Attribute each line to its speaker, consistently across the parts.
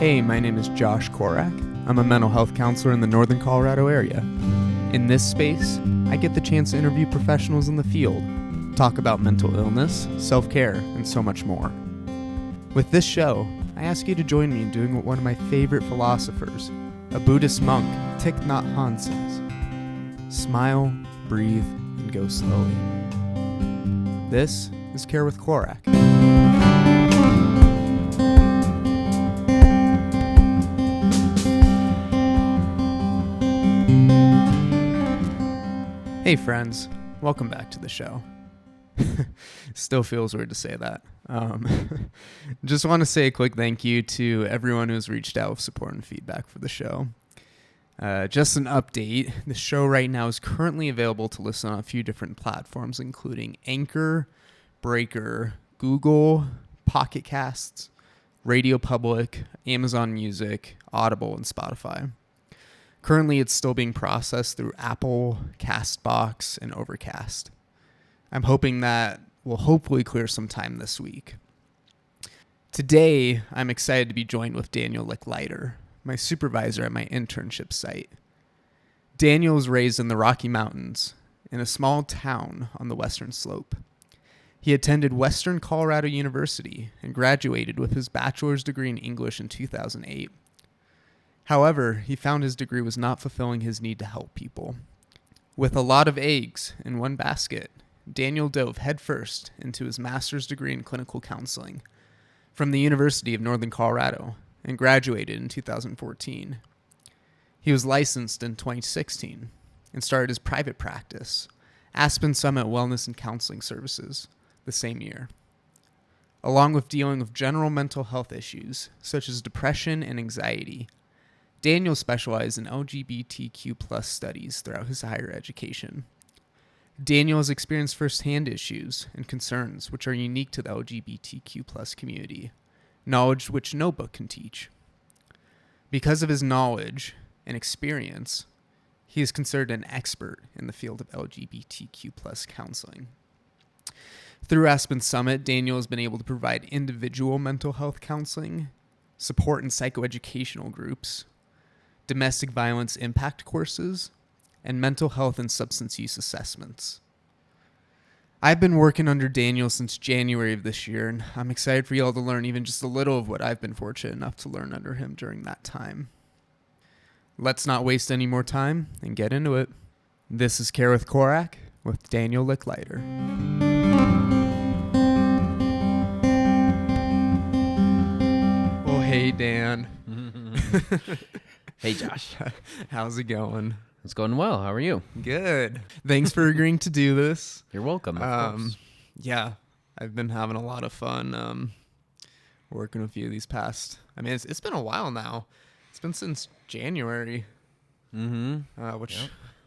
Speaker 1: Hey, my name is Josh Korak. I'm a mental health counselor in the Northern Colorado area. In this space, I get the chance to interview professionals in the field, talk about mental illness, self-care, and so much more. With this show, I ask you to join me in doing what one of my favorite philosophers, a Buddhist monk, Thich Nhat Hanh, says: smile, breathe, and go slowly. This is Care with Korak. Hey friends, welcome back to the show. Still feels weird to say that. Just want to say a quick thank you to everyone who's reached out with support and feedback for the show. Just an update, the show right now is currently available to listen on a few different platforms, including Anchor, Breaker, Google, Pocket Casts, Radio Public, Amazon Music, Audible, and Spotify. Currently, it's still being processed through Apple, CastBox, and Overcast. I'm hoping that will hopefully clear some time this week. Today, I'm excited to be joined with Daniel Lechleiter, my supervisor at my internship site. Daniel was raised in the Rocky Mountains in a small town on the western slope. He attended Western Colorado University and graduated with his bachelor's degree in English in 2008. However, he found his degree was not fulfilling his need to help people. With a lot of eggs in one basket, Daniel dove headfirst into his master's degree in clinical counseling from the University of Northern Colorado and graduated in 2014. He was licensed in 2016 and started his private practice, Aspen Summit Wellness and Counseling Services, the same year. Along with dealing with general mental health issues such as depression and anxiety, Daniel specialized in LGBTQ+ studies throughout his higher education. Daniel has experienced firsthand issues and concerns which are unique to the LGBTQ+ community, knowledge which no book can teach. Because of his knowledge and experience, he is considered an expert in the field of LGBTQ+ counseling. Through Aspen Summit, Daniel has been able to provide individual mental health counseling, support in psychoeducational groups, domestic violence impact courses, and mental health and substance use assessments. I've been working under Daniel since January of this year, and I'm excited for you all to learn even just a little of what I've been fortunate enough to learn under him during that time. Let's not waste any more time and get into it. This is Care with Korak with Daniel Lechleiter. Well, hey, Dan.
Speaker 2: Hey, Josh.
Speaker 1: How's it going?
Speaker 2: It's going well. How are you?
Speaker 1: Good. Thanks for agreeing to do this.
Speaker 2: You're welcome, of course.
Speaker 1: Yeah, I've been having a lot of fun working with you these past... it's been a while now. It's been since January, which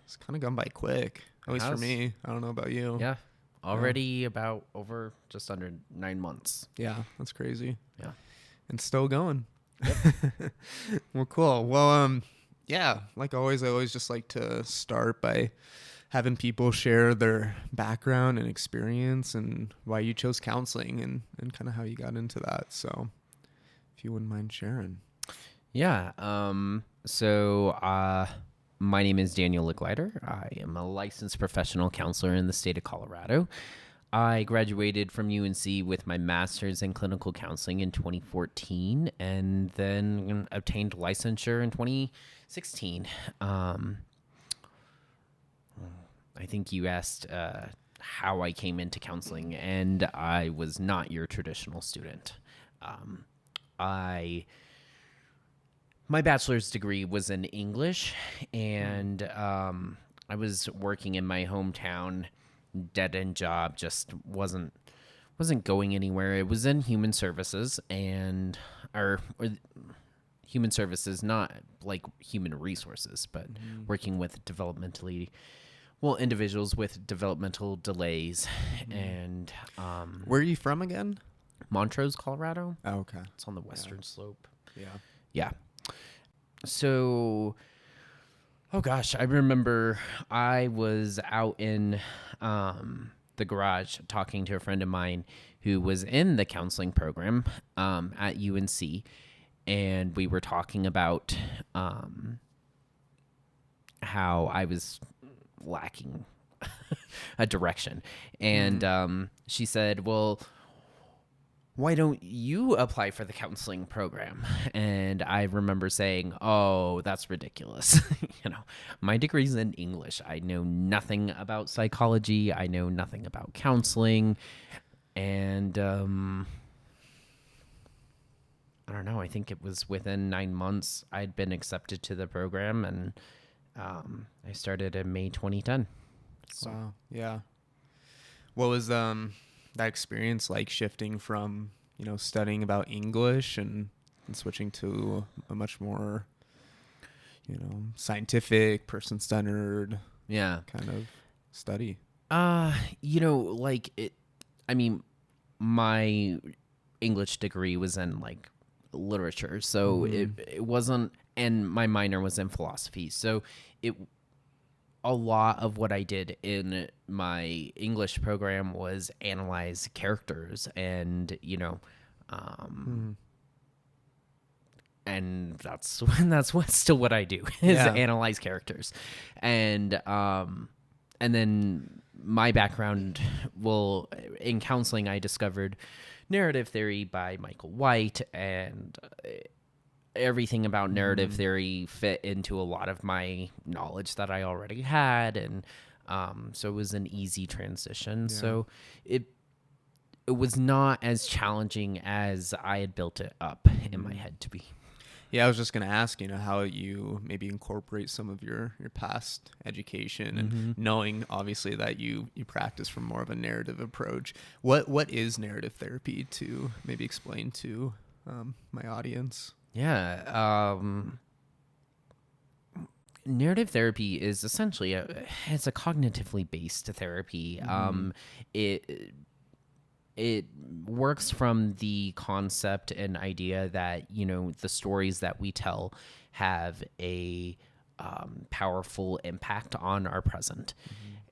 Speaker 1: has kind of gone by quick, at least for me. I don't know about you.
Speaker 2: Yeah, already about over just under 9 months.
Speaker 1: Yeah, that's crazy.
Speaker 2: Yeah.
Speaker 1: And still going.
Speaker 2: Yep.
Speaker 1: Well, cool. Well, yeah, like always, I always just like to start by having people share their background and experience and why you chose counseling and kind of how you got into that. So if you wouldn't mind sharing.
Speaker 2: Yeah. So my name is Daniel Lechleiter. I am a licensed professional counselor in the state of Colorado. I graduated from UNC with my master's in clinical counseling in 2014 and then obtained licensure in 2016. I think you asked how I came into counseling, and I was not your traditional student. My bachelor's degree was in English, and I was working in my hometown. Dead-end job, just wasn't going anywhere. It was in human services or human services, not like human resources, but working with individuals with developmental delays. And
Speaker 1: where are you from again?
Speaker 2: Montrose, Colorado.
Speaker 1: Oh, okay.
Speaker 2: It's on the western slope.
Speaker 1: Yeah.
Speaker 2: So, oh gosh, I remember I was out in the garage talking to a friend of mine who was in the counseling program at UNC, and we were talking about how I was lacking a direction. And she said, well, why don't you apply for the counseling program? And I remember saying, oh, that's ridiculous. My degree's in English. I know nothing about psychology. I know nothing about counseling. And I don't know. I think it was within 9 months I'd been accepted to the program, and I started in May 2010. So.
Speaker 1: Wow. Yeah. What was that experience like, shifting from, studying about English and switching to a much more, scientific, person-centered kind of study?
Speaker 2: My English degree was in literature, so it wasn't, and my minor was in philosophy. So a lot of what I did in my English program was analyze characters, and and that's still what I do is analyze characters, and then my background, in counseling, I discovered narrative theory by Michael White, and everything about narrative theory fit into a lot of my knowledge that I already had, and so it was an easy transition. Yeah. So it was not as challenging as I had built it up in my head to be.
Speaker 1: Yeah, I was just going to ask, how you maybe incorporate some of your past education, and knowing obviously that you practice from more of a narrative approach. What is narrative therapy, to maybe explain to my audience?
Speaker 2: Yeah. Narrative therapy is essentially it's a cognitively based therapy. It works from the concept and idea that, the stories that we tell have a powerful impact on our present.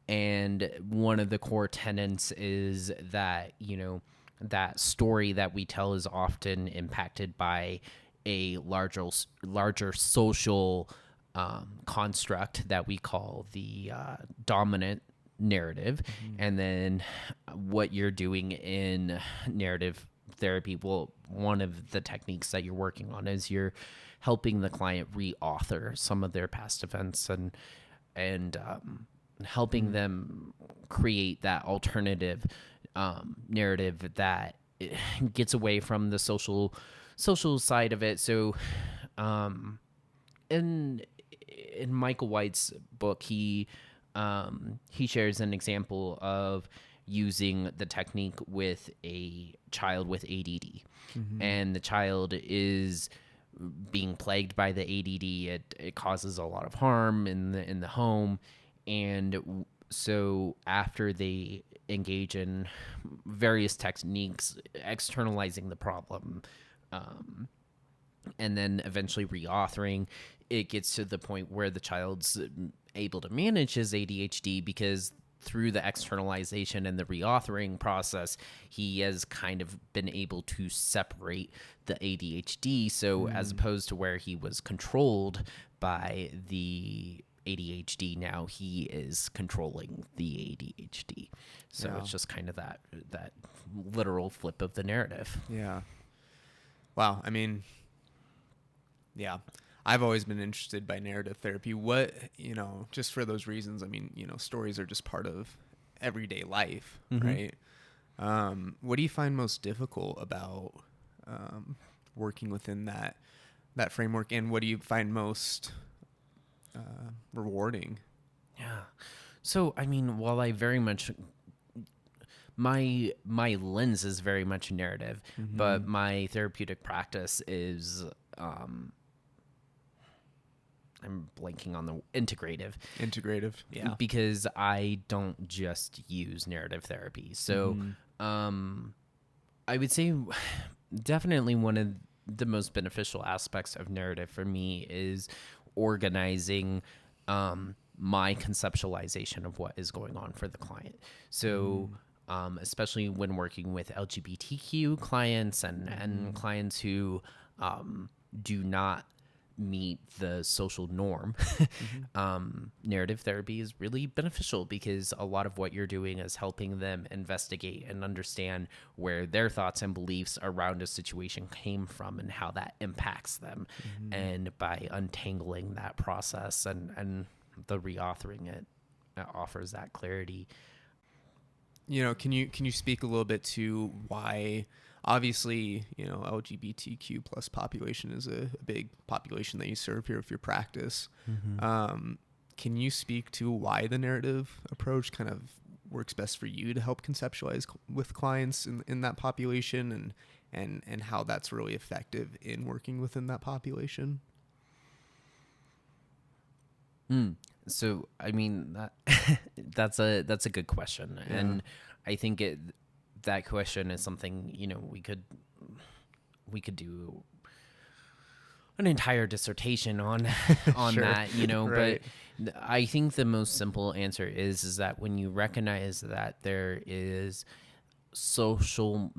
Speaker 2: And one of the core tenets is that, that story that we tell is often impacted by a larger social construct that we call the dominant narrative. And then what you're doing in narrative therapy, one of the techniques that you're working on is you're helping the client re-author some of their past events, and helping them create that alternative narrative that gets away from the social side of it. So in Michael White's book, he shares an example of using the technique with a child with ADD, and the child is being plagued by the ADD. It causes a lot of harm in the home, and so after they engage in various techniques, externalizing the problem, and then eventually reauthoring, it gets to the point where the child's able to manage his ADHD, because through the externalization and the reauthoring process, he has kind of been able to separate the ADHD. So as opposed to where he was controlled by the ADHD, now he is controlling the ADHD. So it's just kind of that literal flip of the narrative.
Speaker 1: Yeah. Wow. I mean, yeah. I've always been interested by narrative therapy. What, just for those reasons, I mean, stories are just part of everyday life, right? What do you find most difficult about working within that framework, and what do you find most rewarding?
Speaker 2: Yeah. So, I mean, while I very much, my lens is very much narrative, but my therapeutic practice is, I'm blanking on the integrative.
Speaker 1: Integrative, yeah.
Speaker 2: Because I don't just use narrative therapy. So I would say definitely one of the most beneficial aspects of narrative for me is organizing my conceptualization of what is going on for the client. So especially when working with LGBTQ clients and clients who do not meet the social norm, narrative therapy is really beneficial, because a lot of what you're doing is helping them investigate and understand where their thoughts and beliefs around a situation came from and how that impacts them. And by untangling that process and the reauthoring it offers that clarity.
Speaker 1: Can you speak a little bit to why, obviously, LGBTQ plus population is a big population that you serve here with your practice. Can you speak to why the narrative approach kind of works best for you to help conceptualize with clients in that population, and how that's really effective in working within that population?
Speaker 2: So, I mean, that's a good question.
Speaker 1: Yeah.
Speaker 2: And I think that question is something, we could do an entire dissertation on
Speaker 1: Sure.
Speaker 2: that,
Speaker 1: Right.
Speaker 2: but I think the most simple answer is that when you recognize that there is social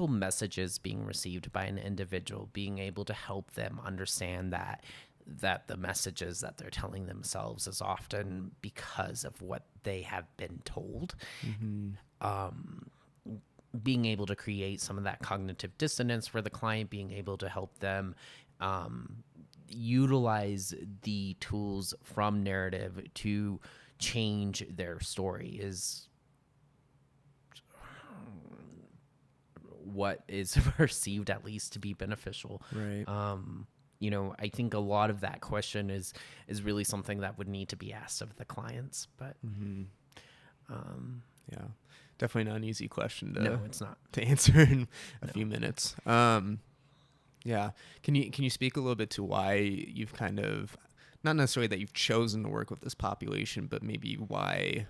Speaker 2: messages being received by an individual, being able to help them understand that the messages that they're telling themselves is often because of what they have been told. Being able to create some of that cognitive dissonance for the client, being able to help them utilize the tools from narrative to change their story is what is perceived, at least, to be beneficial.
Speaker 1: Right.
Speaker 2: I think a lot of that question is really something that would need to be asked of the clients, but
Speaker 1: Yeah, definitely not an easy question to
Speaker 2: no, it's not.
Speaker 1: to answer in a few minutes. Yeah, can you speak a little bit to why you've kind of, not necessarily that you've chosen to work with this population, but maybe why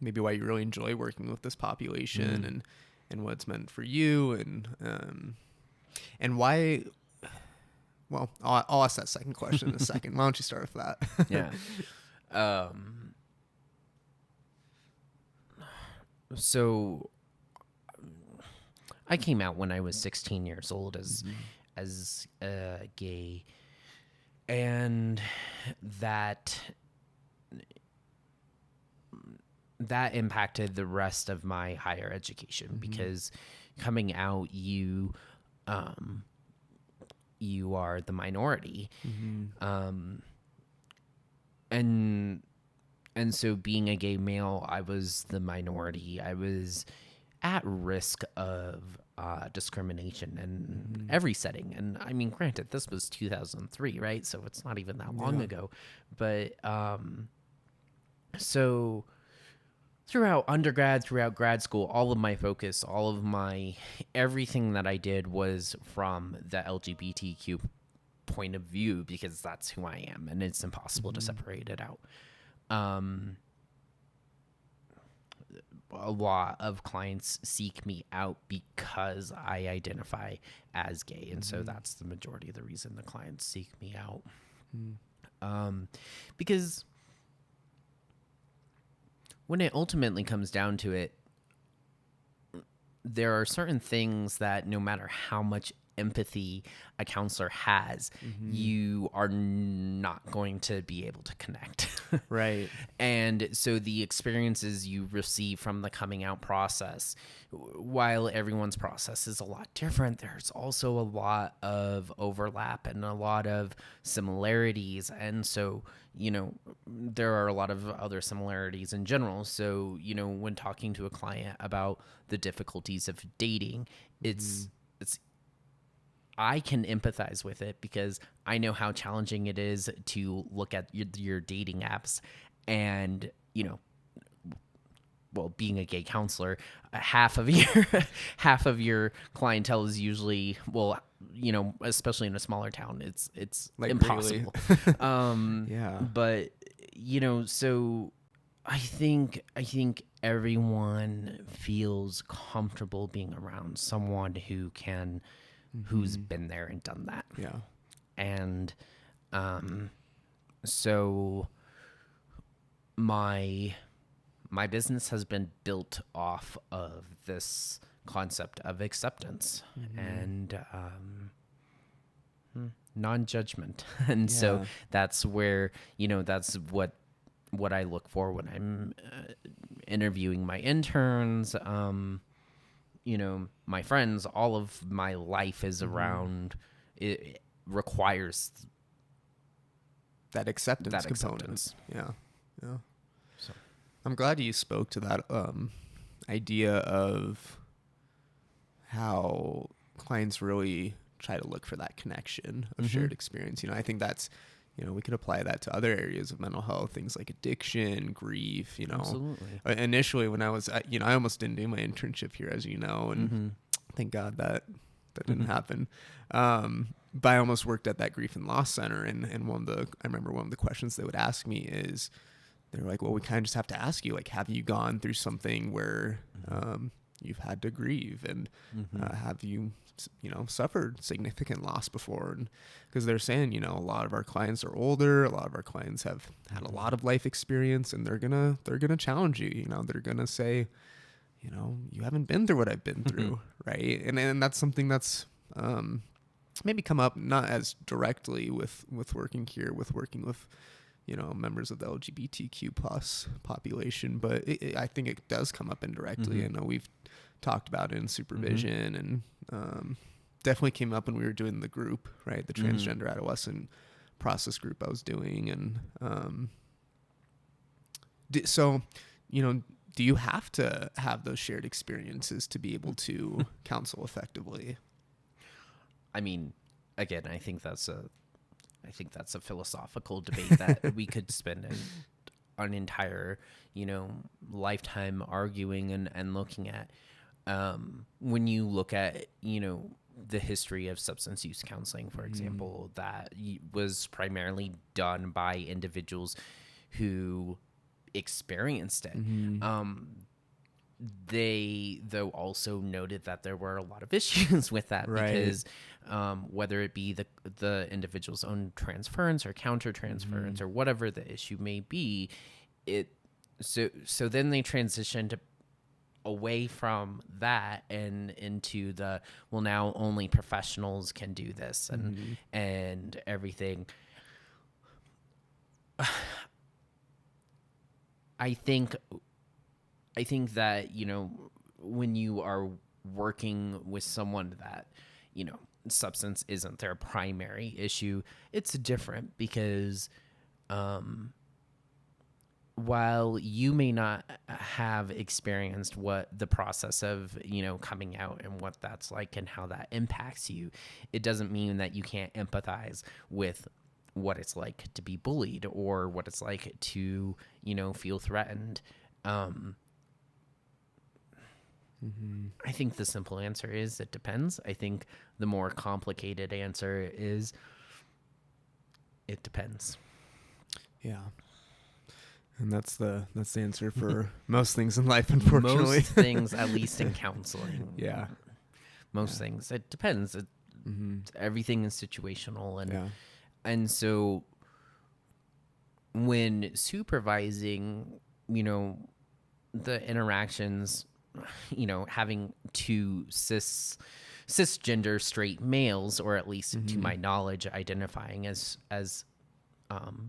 Speaker 1: you really enjoy working with this population, and what it's meant for you, and why. Well, I'll ask that second question in a second. Why don't you start with that?
Speaker 2: Yeah. So I came out when I was 16 years old as gay, and that impacted the rest of my higher education, because coming out, you are the minority. And so, being a gay male, I was the minority. I was at risk of discrimination in every setting. And I mean, granted, this was 2003, right? So it's not even that long ago. But so throughout undergrad, throughout grad school, all of my focus, everything that I did was from the LGBTQ point of view, because that's who I am, and it's impossible to separate it out. A lot of clients seek me out because I identify as gay, and so that's the majority of the reason the clients seek me out. Because when it ultimately comes down to it, there are certain things that no matter how much empathy a counselor has, you are not going to be able to connect.
Speaker 1: Right.
Speaker 2: And so the experiences you receive from the coming out process, while everyone's process is a lot different, there's also a lot of overlap and a lot of similarities. And so, there are a lot of other similarities in general. So, when talking to a client about the difficulties of dating, I can empathize with it, because I know how challenging it is to look at your dating apps, and, being a gay counselor, half of your clientele is usually, especially in a smaller town, it's like impossible.
Speaker 1: Really? Yeah.
Speaker 2: But, so I think everyone feels comfortable being around someone who's been there and done that.
Speaker 1: Yeah.
Speaker 2: And so my business has been built off of this concept of acceptance. And non-judgment. And so that's where, that's what I look for when I'm interviewing my interns, my friends. All of my life is around, it requires
Speaker 1: that acceptance component.
Speaker 2: acceptance.
Speaker 1: Yeah.
Speaker 2: So.
Speaker 1: I'm glad you spoke to that idea of how clients really try to look for that connection of shared experience. I think that's, we could apply that to other areas of mental health, things like addiction, grief,
Speaker 2: Absolutely.
Speaker 1: Initially when I was, I almost didn't do my internship here, as you know, and thank God that didn't happen. But I almost worked at that grief and loss center. And I remember one of the questions they would ask me is, they're like, well, we kind of just have to ask you, like, have you gone through something where you've had to grieve, and have you, suffered significant loss before? And because they're saying, a lot of our clients are older, a lot of our clients have had a lot of life experience, and they're gonna challenge you. They're gonna say, you haven't been through what I've been through, right? And that's something that's maybe come up not as directly with working here, with working with members of the LGBTQ plus population, but I think it does come up indirectly. I know we've talked about it in supervision, and definitely came up when we were doing the group, right? The transgender adolescent process group I was doing. And so, do you have to have those shared experiences to be able to counsel effectively?
Speaker 2: I mean, again, I think that's a philosophical debate that we could spend an entire, lifetime arguing and looking at. When you look at, the history of substance use counseling, for example, that was primarily done by individuals who experienced it. They, though, also noted that there were a lot of issues with that, because whether it be the individual's own transference or counter-transference or whatever the issue may be, so then they transitioned away from that and into the, well, now only professionals can do this and everything. I think that, when you are working with someone that, substance isn't their primary issue, it's different, because while you may not have experienced what the process of, coming out and what that's like and how that impacts you, it doesn't mean that you can't empathize with what it's like to be bullied or what it's like to, feel threatened. I think the simple answer is it depends. I think the more complicated answer is it depends.
Speaker 1: Yeah. And that's the answer for most things in life, unfortunately.
Speaker 2: Most things, at least in counseling.
Speaker 1: Yeah.
Speaker 2: Most things. It depends. Everything is situational. And so when supervising, the interactions, having two cisgender straight males, or at least to my knowledge, identifying as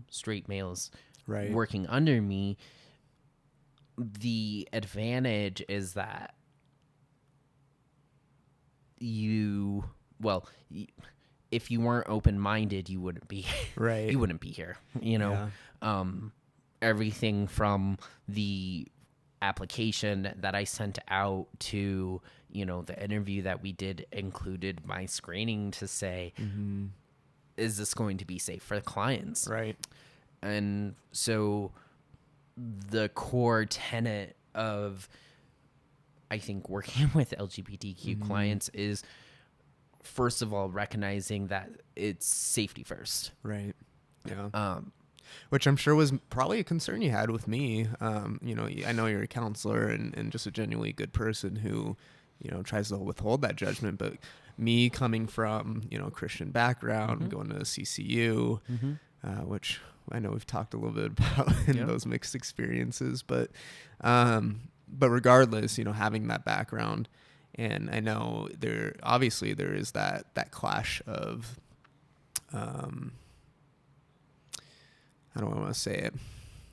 Speaker 2: straight males, working under me, the advantage is that if you weren't open-minded, you wouldn't be you wouldn't be here. Everything from the application that I sent out to, the interview that we did included my screening to say, is this going to be safe for the clients?
Speaker 1: Right.
Speaker 2: And so the core tenet of, I think, working with LGBTQ clients is, first of all, recognizing that it's safety first.
Speaker 1: Right. Yeah. Which I'm sure was probably a concern you had with me. I know you're a counselor and just a genuinely good person who, tries to withhold that judgment. But me coming from, Christian background, going to CCU, which I know we've talked a little bit about in those mixed experiences, but regardless, having that background, and I know there is that clash of I don't want to say it.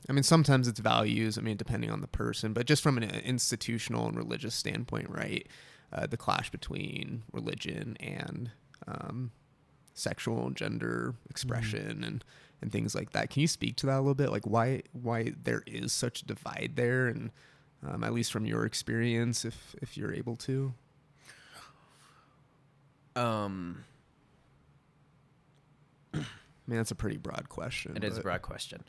Speaker 1: I mean, sometimes it's values. I mean, depending on the person, but just from an institutional and religious standpoint, right? The clash between religion and sexual and gender expression and things like that. Can you speak to that a little bit? Like why there is such a divide there, and at least from your experience, if you're able to. I mean, that's a pretty broad question.
Speaker 2: It is a broad question.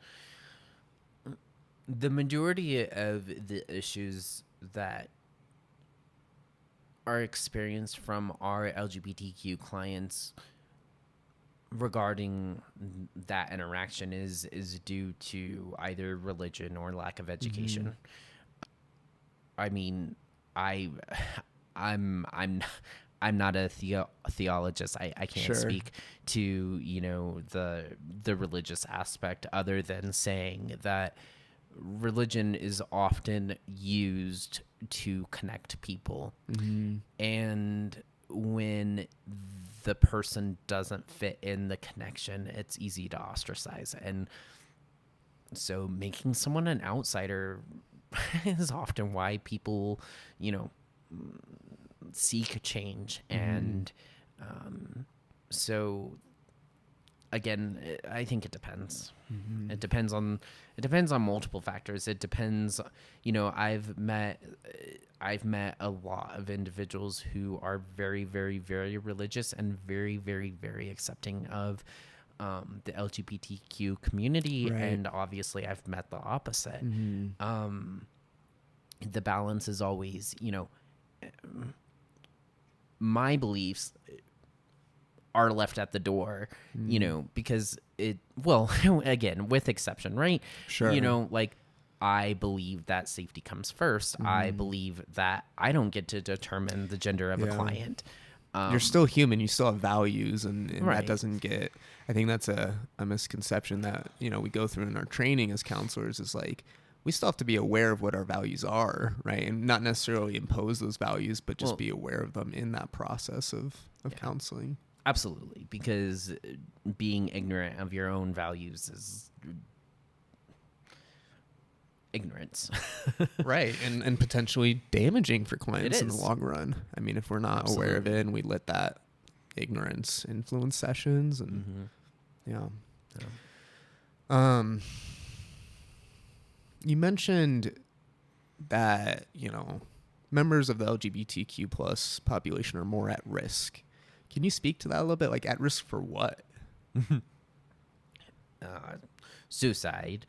Speaker 2: The majority of the issues that are experienced from our LGBTQ clients regarding that interaction is due to either religion or lack of education. I mean, I'm not a theologist. I can't speak to, you know, the religious aspect, other than saying that religion is often used to connect people. And when the person doesn't fit in the connection, it's easy to ostracize. And so making someone an outsider is often why people, you know, seek change. And so again, I think it depends. It depends on multiple factors. It depends, you know, I've met a lot of individuals who are very, very, very religious and very, very, very accepting of the LGBTQ community.
Speaker 1: Right.
Speaker 2: And obviously I've met the opposite. The balance is always, you know, my beliefs are left at the door, you know, because again, with exception, right?
Speaker 1: Sure.
Speaker 2: You know, like, I believe that safety comes first. I believe that I don't get to determine the gender of a client.
Speaker 1: You're still human. You still have values, and
Speaker 2: Right.
Speaker 1: that doesn't get. I think that's a misconception that, you know, we go through in our training as counselors. Is like, we still have to be aware of what our values are, right, and not necessarily impose those values, but just be aware of them in that process of counseling.
Speaker 2: Absolutely, because being ignorant of your own values is ignorance.
Speaker 1: Right, and potentially damaging for clients
Speaker 2: It
Speaker 1: in the
Speaker 2: is.
Speaker 1: long run. I mean, if we're not aware of it and we let that ignorance influence sessions, and you mentioned that, you know, members of the LGBTQ plus population are more at risk. Can you speak to that a little bit? Like, at risk for what?
Speaker 2: Suicide.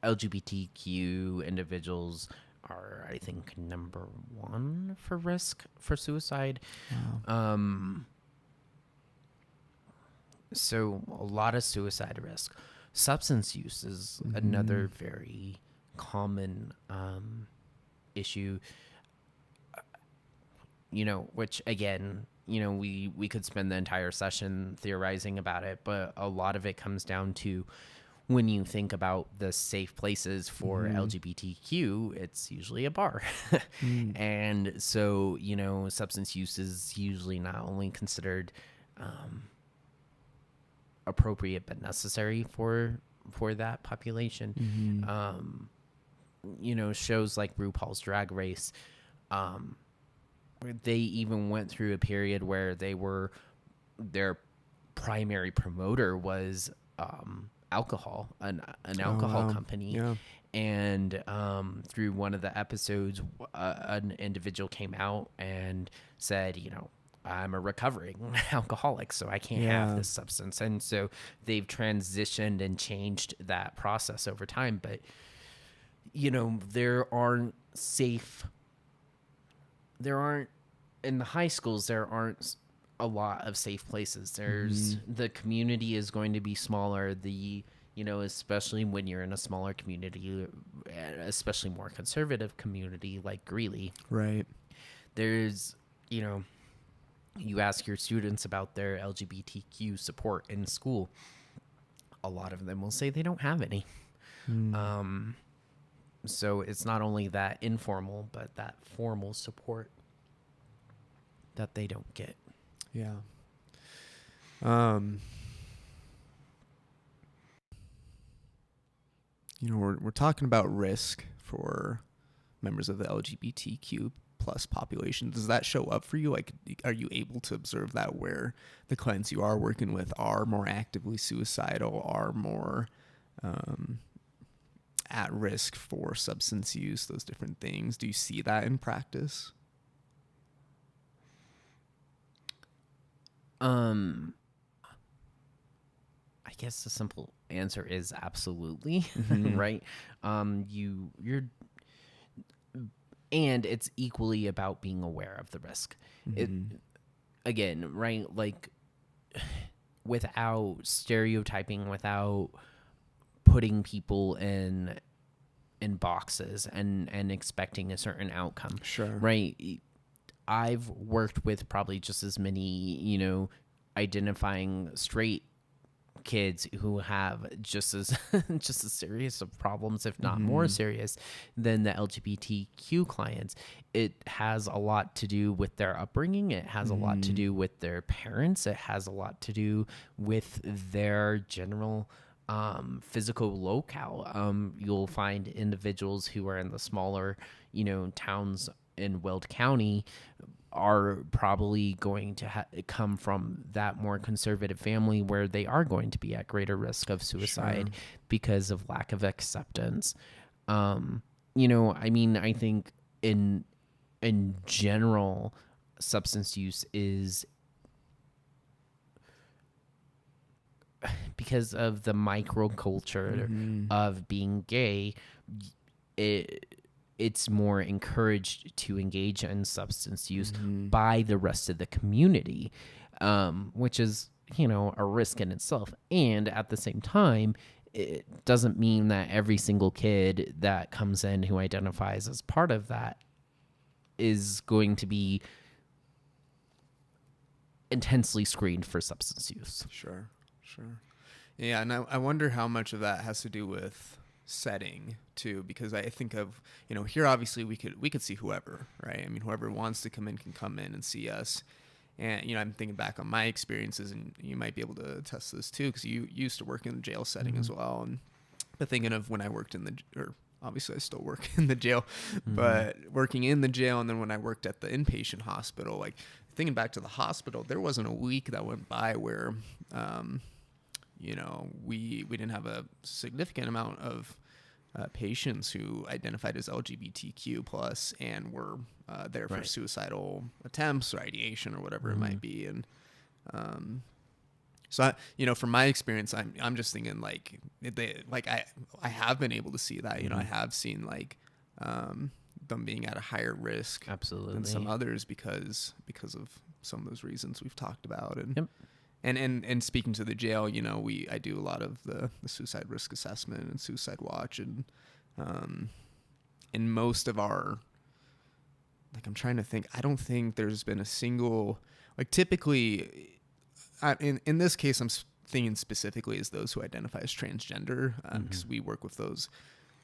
Speaker 2: LGBTQ individuals are, I think, number one for risk for suicide.
Speaker 1: Wow.
Speaker 2: So a lot of suicide risk. Substance use is another very common issue. You know, which again, you know, we could spend the entire session theorizing about it, but a lot of it comes down to, when you think about the safe places for LGBTQ, it's usually a bar. And so, you know, substance use is usually not only considered appropriate but necessary for that population. You know, shows like RuPaul's Drag Race, they even went through a period where their primary promoter was alcohol, an alcohol company.
Speaker 1: Yeah.
Speaker 2: And through one of the episodes, an individual came out and said, you know, I'm a recovering alcoholic, so I can't have this substance. And so they've transitioned and changed that process over time. But, you know, in the high schools, there aren't a lot of safe places. The community is going to be smaller. You know, especially when you're in a smaller community, especially more conservative community like Greeley.
Speaker 1: Right.
Speaker 2: There's, you know, you ask your students about their LGBTQ support in school, a lot of them will say they don't have any. So it's not only that informal, but that formal support that they don't get.
Speaker 1: Yeah. Um, we're talking about risk for members of the LGBTQ plus population. Does that show up for you? Like, are you able to observe that where the clients you are working with are more actively suicidal, are more at risk for substance use, those different things? Do you see that in practice?
Speaker 2: I guess the simple answer is absolutely,
Speaker 1: Mm-hmm.
Speaker 2: right? You're, and it's equally about being aware of the risk. It
Speaker 1: Mm-hmm.
Speaker 2: again, right? Like, without stereotyping, without putting people in boxes and expecting a certain outcome,
Speaker 1: Sure.
Speaker 2: right? I've worked with probably just as many, identifying straight kids who have just as just as serious of problems, if not more
Speaker 1: Mm-hmm.
Speaker 2: serious, than the LGBTQ clients. It has a lot to do with their upbringing. It has a lot to
Speaker 1: Mm-hmm.
Speaker 2: do with their parents. It has a lot to do with their general physical locale. You'll find individuals who are in the smaller, towns in Weld County are probably going to come from that more conservative family where they are going to be at greater risk of suicide
Speaker 1: Sure.
Speaker 2: because of lack of acceptance. I think in general, substance use is, because of the microculture
Speaker 1: Mm-hmm.
Speaker 2: of being gay, it it's more encouraged to engage in substance use
Speaker 1: Mm-hmm.
Speaker 2: by the rest of the community, which is, a risk in itself. And at the same time, it doesn't mean that every single kid that comes in who identifies as part of that is going to be intensely screened for substance use.
Speaker 1: Sure. Sure. Yeah, and I wonder how much of that has to do with setting too, because I think of, here obviously we could see whoever, right? I mean, whoever wants to come in can come in and see us. And I'm thinking back on my experiences, and you might be able to attest this too, because you used to work in the jail setting as well. And but thinking of when I worked or obviously I still work in the jail, but working in the jail, and then when I worked at the inpatient hospital, like thinking back to the hospital, there wasn't a week that went by where we didn't have a significant amount of patients who identified as LGBTQ plus and were there for
Speaker 2: Right.
Speaker 1: suicidal attempts or ideation or whatever it might be. And so from my experience, I'm just thinking like I have been able to see that. I have seen like them being at a higher risk than some
Speaker 2: Absolutely.
Speaker 1: others because of some of those reasons we've talked about. And
Speaker 2: Yep.
Speaker 1: and speaking to the jail, I do a lot of the suicide risk assessment and suicide watch, and in most of our, like, I'm trying to think, I don't think there's been a single, like, typically in this case I'm thinking specifically as those who identify as transgender, because we work with those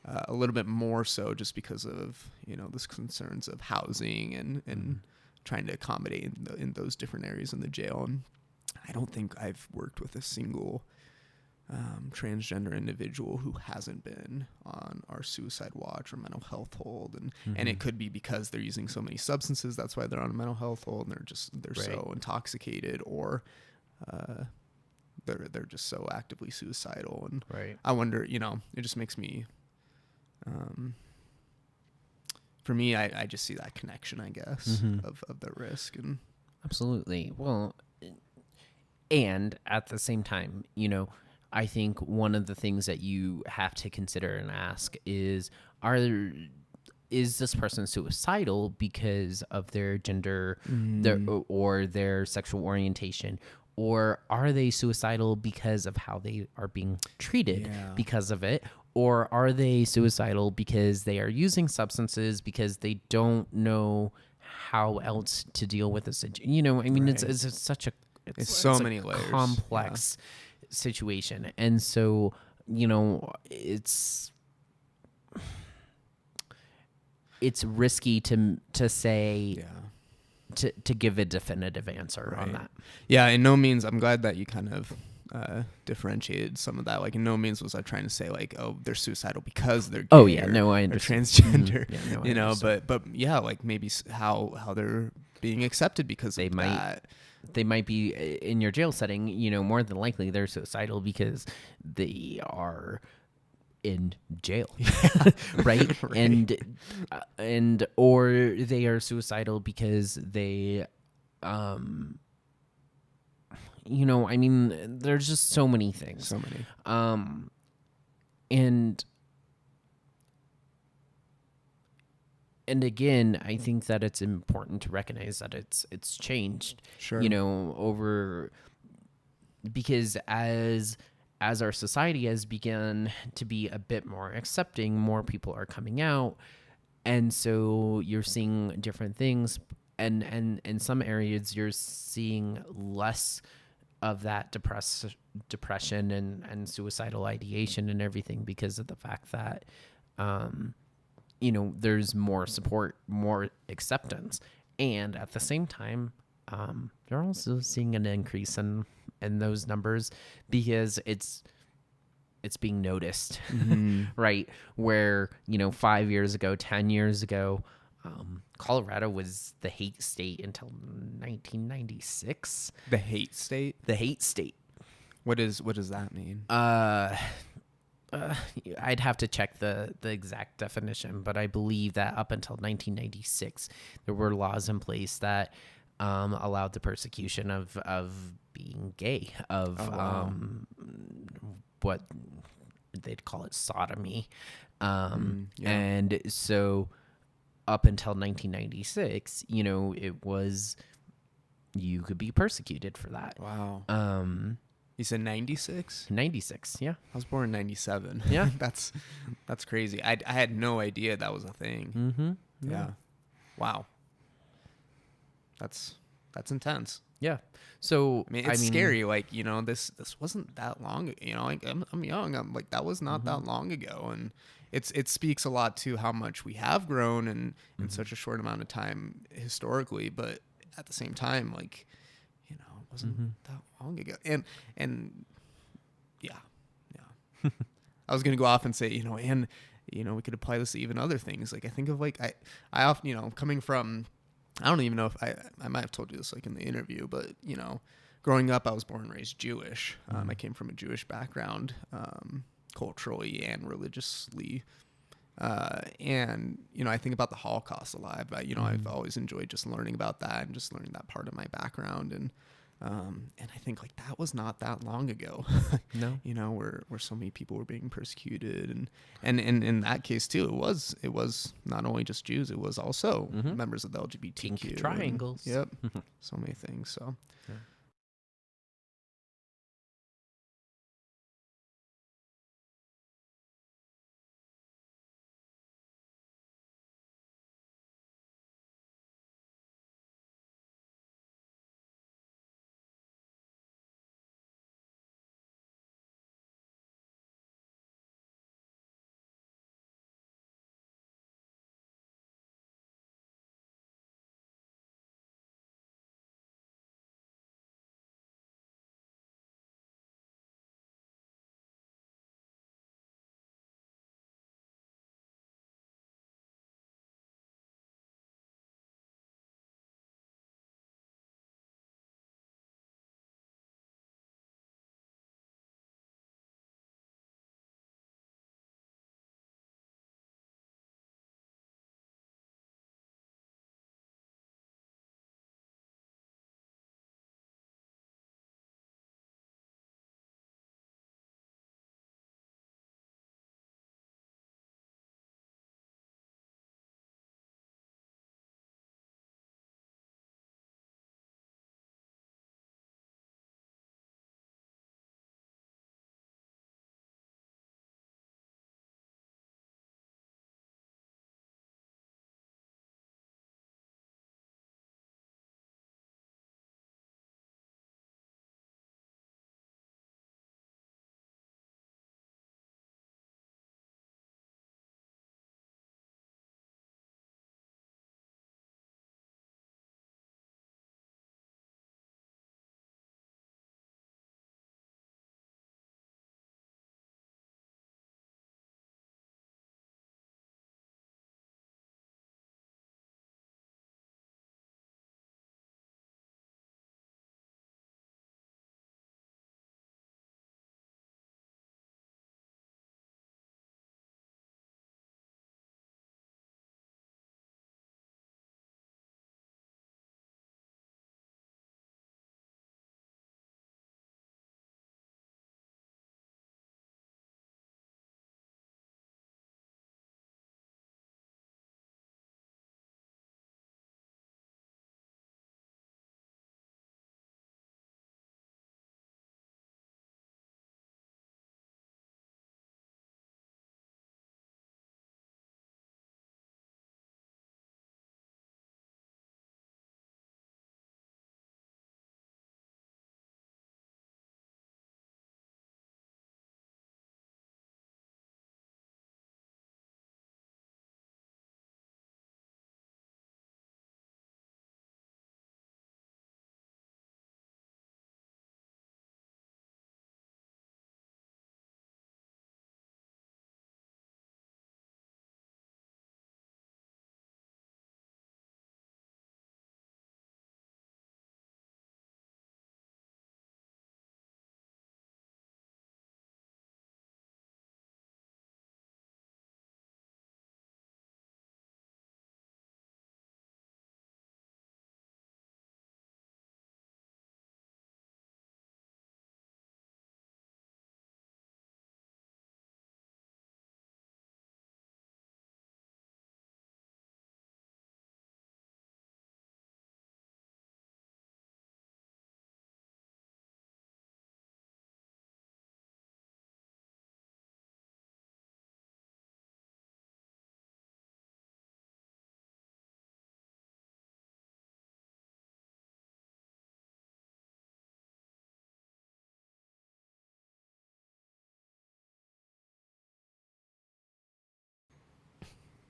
Speaker 1: a little bit more so just because of those concerns of housing and trying to accommodate in those different areas in the jail. And I don't think I've worked with a single transgender individual who hasn't been on our suicide watch or mental health hold, and it could be because they're using so many substances. That's why they're on a mental health hold, and they're
Speaker 2: Right.
Speaker 1: so intoxicated, or they're just so actively suicidal. And
Speaker 2: Right.
Speaker 1: I wonder, it just makes me, for me, I just see that connection, I guess, of the risk. And
Speaker 2: Absolutely. Well, and at the same time, I think one of the things that you have to consider and ask is, is this person suicidal because of their gender, or their sexual orientation, or are they suicidal because of how they are being treated
Speaker 1: Yeah.
Speaker 2: because of it, or are they suicidal because they are using substances because they don't know how else to deal with this?
Speaker 1: Right.
Speaker 2: It's such a
Speaker 1: It's so
Speaker 2: it's a
Speaker 1: many layers.
Speaker 2: complex situation, and so it's risky to say
Speaker 1: Yeah.
Speaker 2: to give a definitive answer on
Speaker 1: Right.
Speaker 2: that.
Speaker 1: Yeah, in no means, I'm glad that you kind of differentiated some of that. Like, in no means was I trying to say like, oh, they're suicidal because they're gay
Speaker 2: Oh yeah,
Speaker 1: or,
Speaker 2: no, I
Speaker 1: or
Speaker 2: understand.
Speaker 1: transgender,
Speaker 2: Yeah, no, I
Speaker 1: you know.
Speaker 2: understand.
Speaker 1: But yeah, like maybe how they're being accepted because
Speaker 2: They
Speaker 1: of
Speaker 2: might
Speaker 1: that.
Speaker 2: they might be in your jail setting. More than likely they're suicidal because they are in jail, right?
Speaker 1: Right.
Speaker 2: And or they are suicidal because they I mean, there's just so many things.
Speaker 1: So many.
Speaker 2: Um, and again, I think that it's important to recognize that it's changed.
Speaker 1: Sure.
Speaker 2: Over because as our society has begun to be a bit more accepting, more people are coming out, and so you're seeing different things, and in some areas you're seeing less of that depression and suicidal ideation and everything because of the fact that there's more support, more acceptance, and at the same time they're also seeing an increase in those numbers because it's being noticed.
Speaker 1: Mm-hmm.
Speaker 2: Right, where 5 years ago, 10 years ago, Colorado was the hate state until 1996.
Speaker 1: The hate state.
Speaker 2: The hate state.
Speaker 1: What does that mean?
Speaker 2: I'd have to check the exact definition, but I believe that up until 1996, there were laws in place that allowed the persecution of being gay, of
Speaker 1: wow.
Speaker 2: what they'd call it sodomy,
Speaker 1: Yeah.
Speaker 2: and so up until 1996, it was you could be persecuted for that.
Speaker 1: Wow. You said 96?
Speaker 2: 96, yeah.
Speaker 1: I was born in 97.
Speaker 2: Yeah.
Speaker 1: That's crazy. I had no idea that was a thing.
Speaker 2: Mm-hmm.
Speaker 1: Yeah. Wow. That's intense.
Speaker 2: Yeah. So
Speaker 1: I mean, it's scary. Like, this wasn't that long. Like I'm young. I'm like, that was not that long ago, and it speaks a lot to how much we have grown in such a short amount of time historically. But at the same time, like, it wasn't that long ago. And yeah. I was gonna go off and say, and we could apply this to even other things. Like, I think of like I often, coming from, I don't even know if I might have told you this like in the interview, but growing up, I was born and raised Jewish. I came from a Jewish background, culturally and religiously. And I think about the Holocaust a lot. But I've always enjoyed just learning about that and just learning that part of my background. And I think like that was not that long ago.
Speaker 2: No.
Speaker 1: Where so many people were being persecuted, and in that case too, it was not only just Jews, it was also members of the LGBTQ.
Speaker 2: Pink triangles.
Speaker 1: Yep. So many things. So.
Speaker 2: Yeah.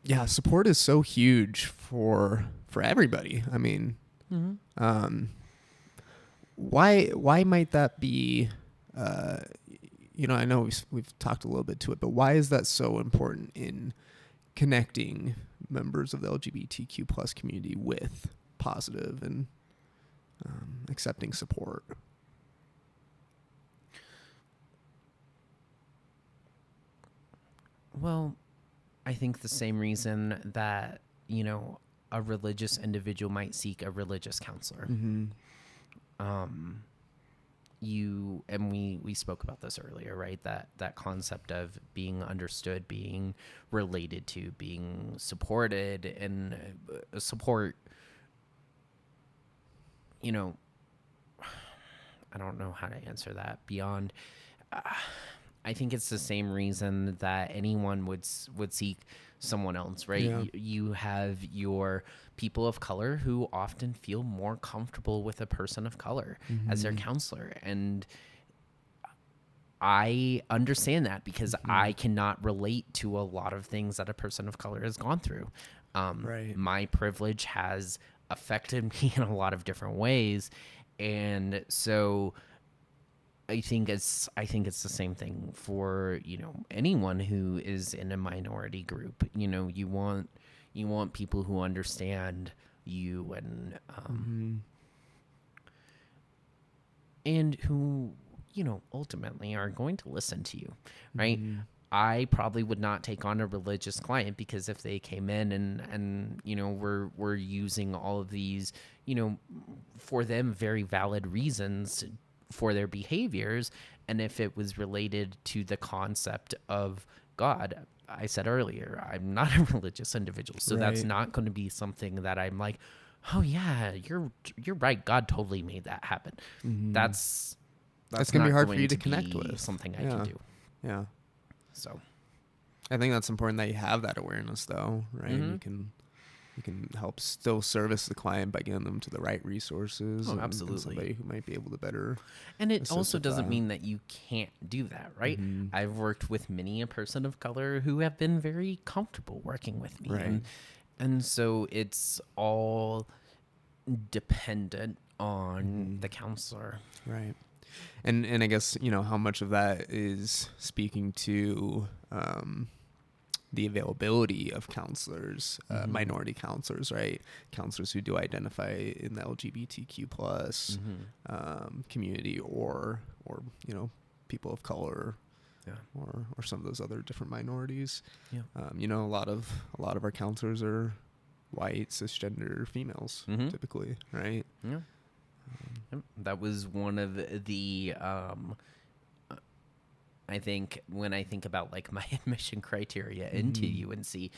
Speaker 1: yeah, support is so huge for everybody. I mean, why might that be? I know we've talked a little bit to it, but why is that so important in connecting members of the LGBTQ plus community with positive and accepting support?
Speaker 2: Well, I think the same reason that, a religious individual might seek a religious counselor.
Speaker 1: Mm-hmm.
Speaker 2: We spoke about this earlier, right? That concept of being understood, being related to, being supported, and support, I don't know how to answer that beyond. I think it's the same reason that anyone would seek someone else, right?
Speaker 1: Yeah.
Speaker 2: You have your people of color who often feel more comfortable with a person of color as their counselor, and I understand that because I cannot relate to a lot of things that a person of color has gone through.
Speaker 1: Right.
Speaker 2: My privilege has affected me in a lot of different ways, and so I think it's the same thing for, anyone who is in a minority group. You want people who understand you and who, ultimately are going to listen to you, right? I probably would not take on a religious client because if they came in and we're using all of these, for them very valid reasons for their behaviors, and if it was related to the concept of God, I said earlier, I'm not a religious individual, so that's not going to be something that I'm like, oh yeah, you're right, God totally made that happen. That's
Speaker 1: gonna be
Speaker 2: not
Speaker 1: hard
Speaker 2: going
Speaker 1: for you to
Speaker 2: to
Speaker 1: connect
Speaker 2: be
Speaker 1: with.
Speaker 2: something I can do.
Speaker 1: Yeah.
Speaker 2: So
Speaker 1: I think that's important that you have that awareness, though, right? And you can help still service the client by getting them to the right resources.
Speaker 2: Oh, absolutely.
Speaker 1: And somebody who might be able to better.
Speaker 2: And it also doesn't mean that you can't do that, right? I've worked with many a person of color who have been very comfortable working with me.
Speaker 1: Right.
Speaker 2: And so it's all dependent on the counselor.
Speaker 1: Right. And I guess, how much of that is speaking to the availability of counselors, minority counselors, right? Counselors who do identify in the LGBTQ plus community or people of color, or some of those other different minorities.
Speaker 2: Yeah.
Speaker 1: A lot of our counselors are white cisgender females typically, right?
Speaker 2: Yeah. That was one of the I think when I think about like my admission criteria into UNC,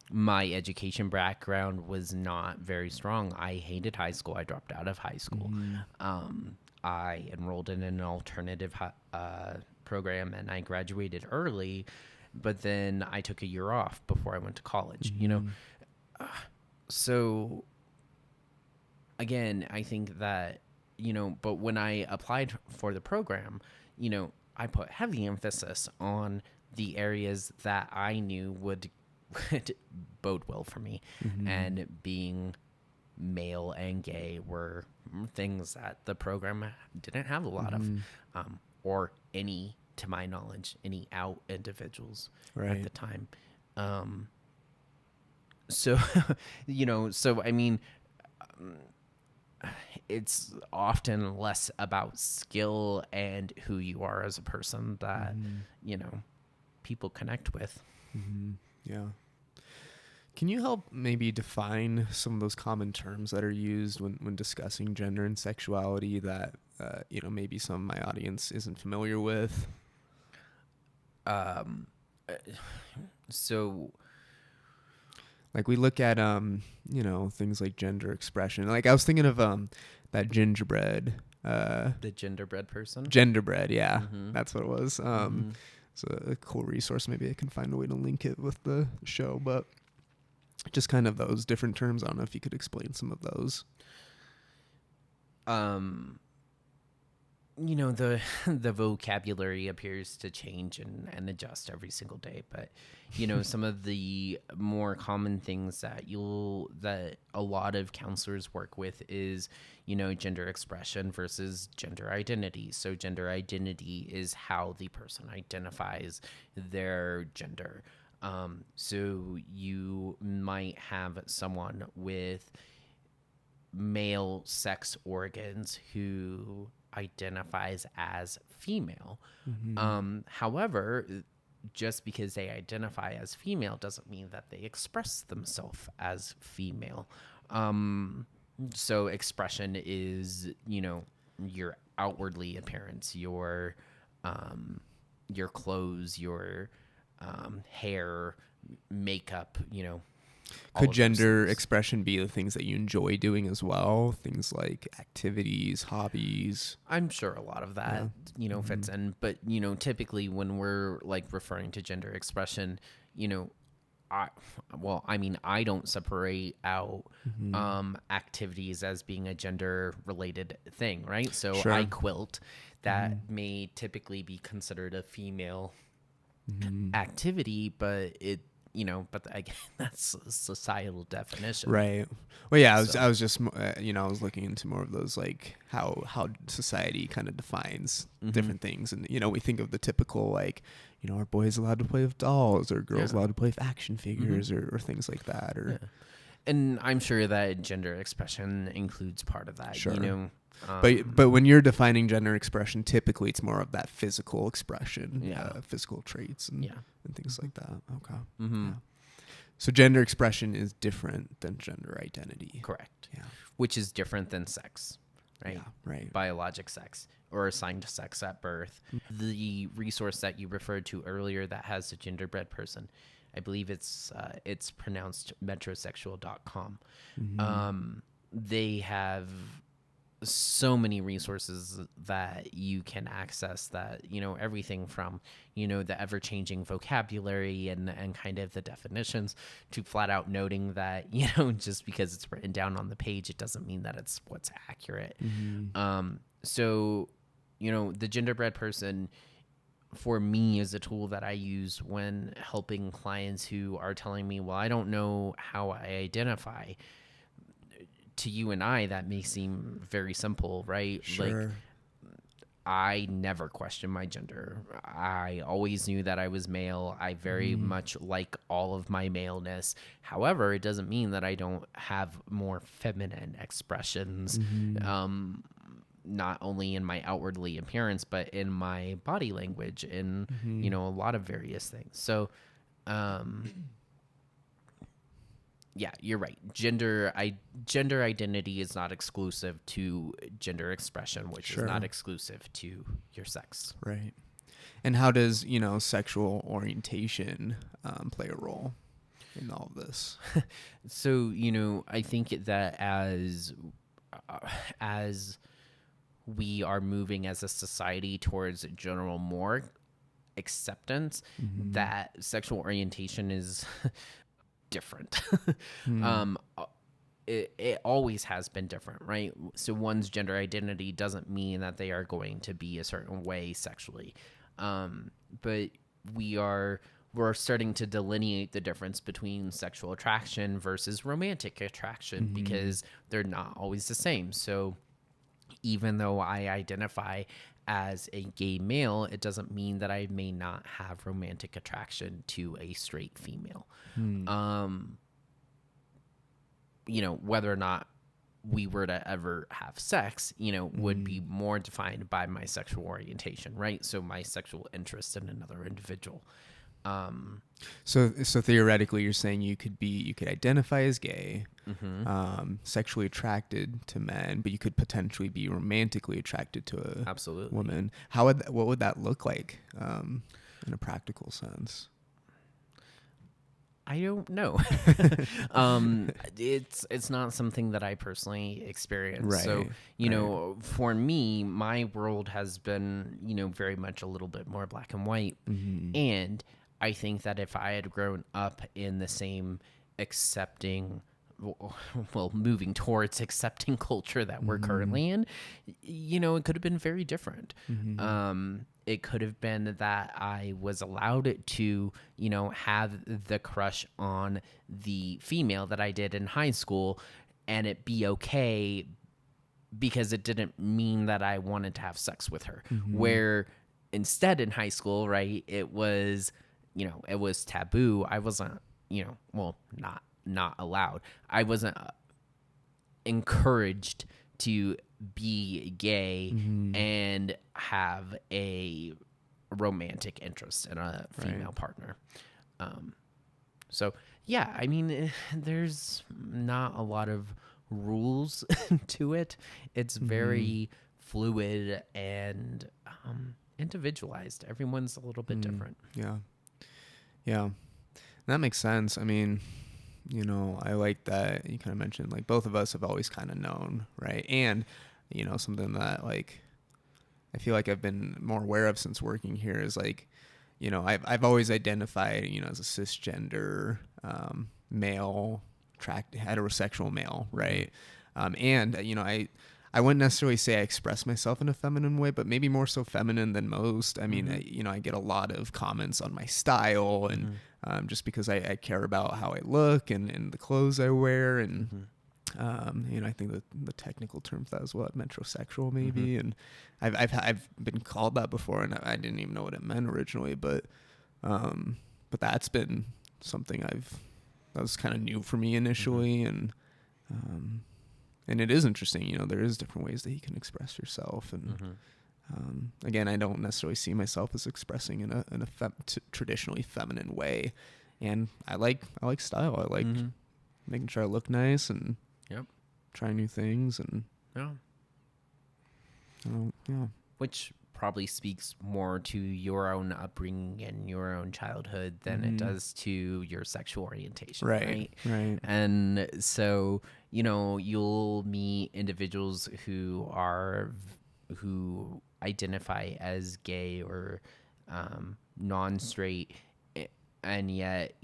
Speaker 2: my education background was not very strong. I hated high school. I dropped out of high school. I enrolled in an alternative program and I graduated early, but then I took a year off before I went to college, so again, I think that, but when I applied for the program, I put heavy emphasis on the areas that I knew would bode well for me. And being male and gay were things that the program didn't have a lot of, or any, to my knowledge, any out individuals at the time. So, I mean, it's often less about skill and who you are as a person that, people connect with.
Speaker 1: Yeah. Can you help maybe define some of those common terms that are used when discussing gender and sexuality that, maybe some of my audience isn't familiar with?
Speaker 2: So
Speaker 1: like we look at, things like gender expression. Like I was thinking of that gingerbread.
Speaker 2: the genderbread person?
Speaker 1: Genderbread, yeah. That's what it was. It's a cool resource. Maybe I can find a way to link it with the show, but just kind of those different terms. I don't know if you could explain some of those.
Speaker 2: the vocabulary appears to change and adjust every single day, but some of the more common things that a lot of counselors work with is gender expression versus gender identity. So gender identity is how the person identifies their gender. So you might have someone with male sex organs who identifies as female. However, just because they identify as female doesn't mean that they express themselves as female. So expression is, your outwardly appearance, your clothes, your hair, makeup, all
Speaker 1: Could
Speaker 2: of those
Speaker 1: gender
Speaker 2: things.
Speaker 1: expression be the things that you enjoy doing as well? Things like activities, hobbies.
Speaker 2: I'm sure a lot of that, fits in, but typically when we're like referring to gender expression, I don't separate out activities as being a gender related thing, right? So
Speaker 1: Sure.
Speaker 2: I quilt, that may typically be considered a female activity, but again, that's a societal definition.
Speaker 1: Right. Well, yeah, I
Speaker 2: So-
Speaker 1: was just, I was looking into more of those, like how society kind of defines different things. And, we think of the typical, like, are boys allowed to play with dolls, or girls
Speaker 2: Yeah.
Speaker 1: allowed to play with action figures, or things like that. Or
Speaker 2: Yeah. And I'm sure that gender expression includes part of that,
Speaker 1: Sure. But when you're defining gender expression, typically it's more of that physical expression, physical traits and things like that. Okay. Yeah. So gender expression is different than gender identity.
Speaker 2: Correct.
Speaker 1: Yeah.
Speaker 2: Which is different than sex, right?
Speaker 1: Yeah, right.
Speaker 2: Biologic sex or assigned sex at birth. The resource that you referred to earlier that has a genderbread person, I believe it's pronounced metrosexual.com. They have so many resources that you can access that, everything from, the ever-changing vocabulary and kind of the definitions to flat out noting that, just because it's written down on the page, it doesn't mean that it's what's accurate. So, the genderbread person for me is a tool that I use when helping clients who are telling me, well, I don't know how I identify. To you and I, that may seem very simple, right?
Speaker 1: Sure.
Speaker 2: Like, I never questioned my gender. I always knew that I was male. I very much like all of my maleness. However, it doesn't mean that I don't have more feminine expressions, not only in my outwardly appearance, but in my body language and, a lot of various things. So, yeah, you're right. Gender identity is not exclusive to gender expression, which is not exclusive to your sex.
Speaker 1: Right. And how does, sexual orientation play a role in all of this?
Speaker 2: So, I think that as we are moving as a society towards general more acceptance, that sexual orientation is different. It always has been different, right? So one's gender identity doesn't mean that they are going to be a certain way sexually. But we're starting to delineate the difference between sexual attraction versus romantic attraction because they're not always the same. So even though I identify as a gay male, it doesn't mean that I may not have romantic attraction to a straight female. Whether or not we were to ever have sex, would be more defined by my sexual orientation, right? So my sexual interest in another individual.
Speaker 1: So theoretically, you're saying you could identify as gay, sexually attracted to men, but you could potentially be romantically attracted to a
Speaker 2: Absolutely.
Speaker 1: woman. What would that look like in a practical sense?
Speaker 2: I don't know. It's not something that I personally experienced.
Speaker 1: Right,
Speaker 2: So, for me, my world has been, very much a little bit more black and white. And I think that if I had grown up in the same accepting moving towards accepting culture that we're currently in, it could have been very different. It could have been that I was allowed to, have the crush on the female that I did in high school, and it be okay because it didn't mean that I wanted to have sex with her. Where instead in high school, right, it was taboo. I wasn't, not allowed. I wasn't encouraged to be gay and have a romantic interest in a female partner. So yeah, I mean, there's not a lot of rules to it. It's very fluid and individualized. Everyone's a little bit different.
Speaker 1: Yeah, that makes sense. I mean, I like that you kind of mentioned, like, both of us have always kind of known, right? And something that, like, I feel like I've been more aware of since working here is, like, I've always identified, as a cisgender male, heterosexual male, right? And I wouldn't necessarily say I express myself in a feminine way, but maybe more so feminine than most. I mean, I get a lot of comments on my style, and just because I care about how I look and the clothes I wear, and I think that the technical term for that is what, metrosexual maybe, and I've been called that before, and I didn't even know what it meant originally, but that's been something that was kind of new for me initially, and it is interesting, there is different ways that you can express yourself, and again, I don't necessarily see myself as expressing in a traditionally feminine way, and I like style. I like making sure I look nice and try new things, and
Speaker 2: which probably speaks more to your own upbringing and your own childhood than it does to your sexual orientation, right? And so, you'll meet individuals who identify as gay or non-straight, and yet,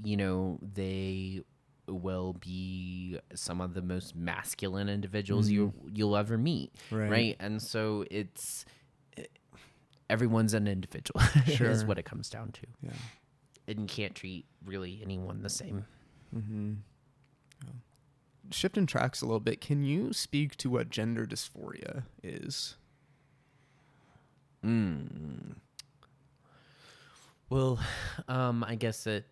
Speaker 2: they will be some of the most masculine individuals you'll ever meet, right? And so everyone's an individual is what it comes down to. And you can't treat really anyone the same.
Speaker 1: Shifting tracks a little bit, can you speak to what gender dysphoria is?
Speaker 2: Well, I guess it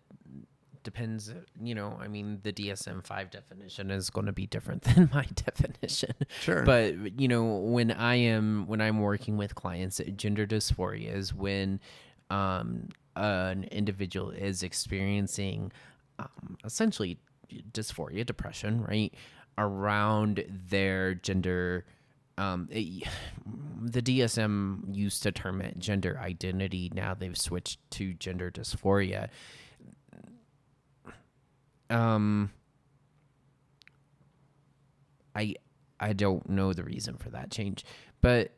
Speaker 2: depends. I mean, the DSM-5 definition is going to be different than my definition.
Speaker 1: Sure.
Speaker 2: But when I'm working with clients, gender dysphoria is when an individual is experiencing essentially dysphoria, depression, right, around their gender. The DSM used to term it gender identity. Now they've switched to gender dysphoria. I don't know the reason for that change, but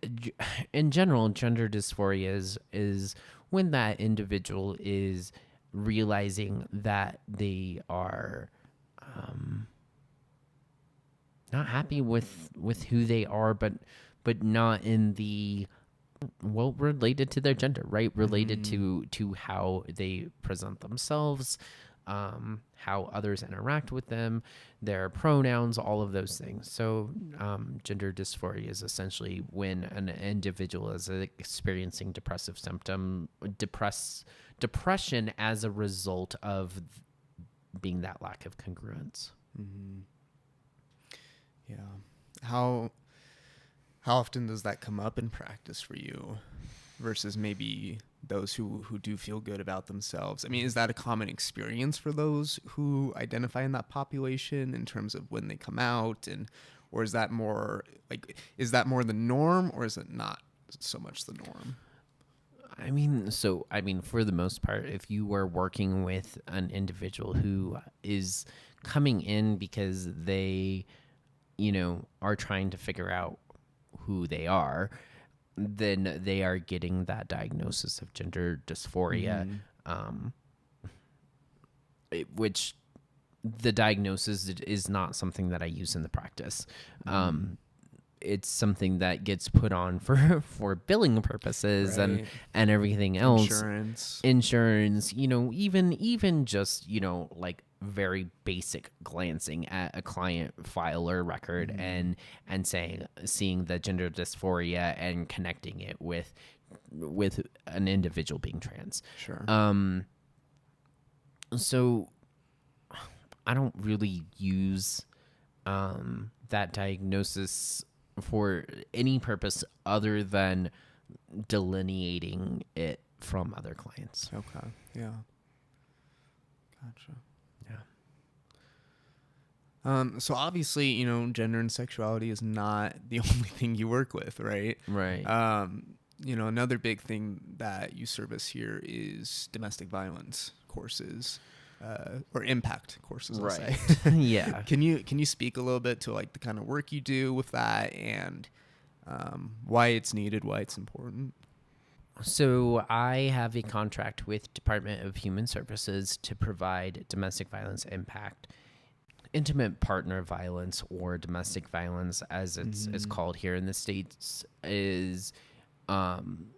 Speaker 2: in general, gender dysphoria is when that individual is realizing that they are not happy with who they are, but not in the related to their gender, right? Related to how they present themselves, how others interact with them, their pronouns, all of those things. So gender dysphoria is essentially when an individual is experiencing depression as a result of being that lack of congruence.
Speaker 1: Yeah. How often does that come up in practice for you versus maybe those who do feel good about themselves? I mean, is that a common experience for those who identify in that population in terms of when they come out, or is that more the norm, or is it not so much the norm?
Speaker 2: I mean, for the most part, if you are working with an individual who is coming in because they, are trying to figure out who they are, then they are getting that diagnosis of gender dysphoria, which the diagnosis is not something that I use in the practice. It's something that gets put on for billing purposes
Speaker 1: Right.
Speaker 2: and everything else.
Speaker 1: Insurance,
Speaker 2: even just, like very basic glancing at a client file or record and seeing the gender dysphoria and connecting it with an individual being trans.
Speaker 1: Sure.
Speaker 2: So I don't really use that diagnosis for any purpose other than delineating it from other clients.
Speaker 1: Okay. Yeah. Gotcha.
Speaker 2: Yeah.
Speaker 1: So obviously, gender and sexuality is not the only thing you work with, right?
Speaker 2: Right.
Speaker 1: Another big thing that you service here is domestic violence courses, or impact courses, I'll say.
Speaker 2: Yeah.
Speaker 1: Can you speak a little bit to like the kind of work you do with that and why it's needed, why it's important?
Speaker 2: So I have a contract with Department of Human Services to provide domestic violence impact. Intimate partner violence, or domestic violence as it's called here in the States, is an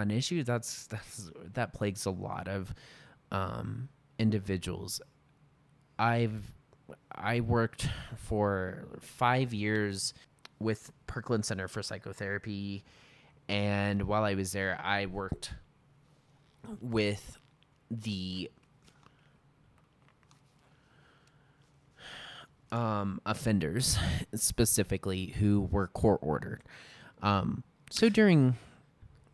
Speaker 2: issue that plagues a lot of individuals. I worked for 5 years with Parkland Center for Psychotherapy, and while I was there, I worked with the offenders specifically who were court ordered. So during,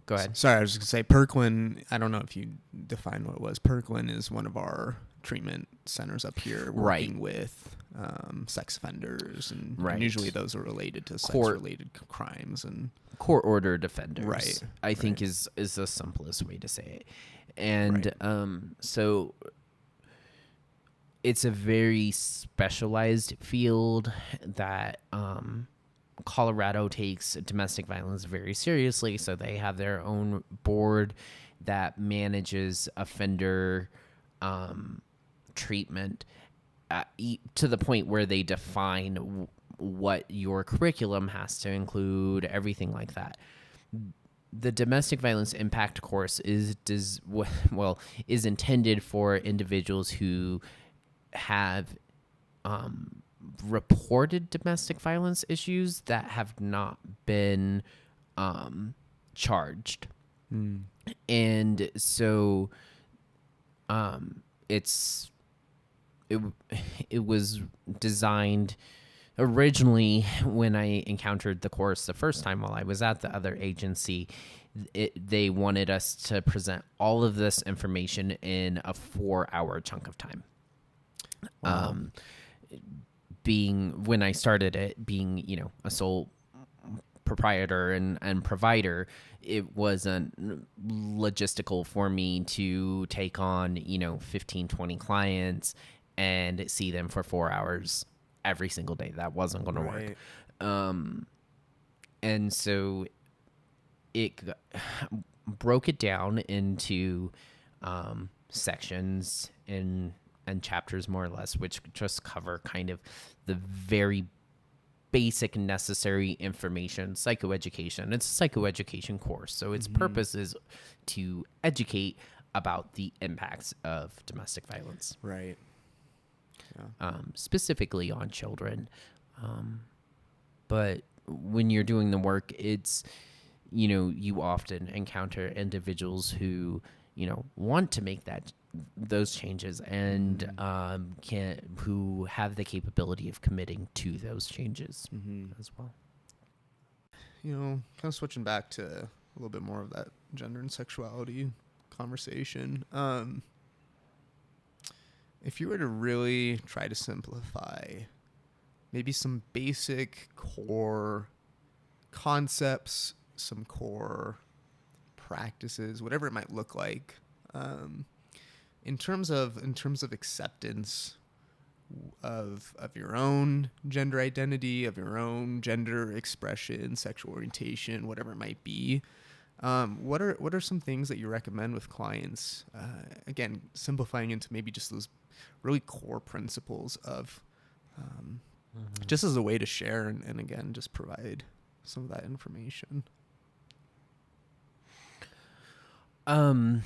Speaker 2: go ahead.
Speaker 1: Sorry, I was just gonna say Parkland. I don't know if you define what it was. Parkland is one of our treatment centers up here, working with sex offenders, and usually those are related to sex-related crimes and
Speaker 2: court-ordered offenders.
Speaker 1: Right.
Speaker 2: I think is the simplest way to say it, and so it's a very specialized field that Colorado takes domestic violence very seriously. So they have their own board that manages offender treatment to the point where they define what your curriculum has to include, everything like that. The domestic violence impact course is intended for individuals who have reported domestic violence issues that have not been charged. And so it was designed originally when I encountered the course the first time while I was at the other agency. They wanted us to present all of this information in a 4-hour chunk of time.
Speaker 1: Wow.
Speaker 2: When I started it, being, a sole proprietor and provider, it wasn't logistical for me to take on, 15, 20 clients and see them for 4 hours every single day. That wasn't going to work. And so it broke it down into sections and chapters, more or less, which just cover kind of the very basic necessary information, psychoeducation. It's a psychoeducation course, so its purpose is to educate about the impacts of domestic violence.
Speaker 1: Right.
Speaker 2: Specifically on children. But when you're doing the work, it's, you often encounter individuals who, want to make those changes and who have the capability of committing to those changes as well.
Speaker 1: Kind of switching back to a little bit more of that gender and sexuality conversation. If you were to really try to simplify maybe some basic core concepts, some core practices, whatever it might look like, in terms of acceptance of your own gender identity, of your own gender expression, sexual orientation, whatever it might be, What are some things that you recommend with clients? Again, simplifying into maybe just those really core principles of just as a way to share and again, just provide some of that information.
Speaker 2: Well,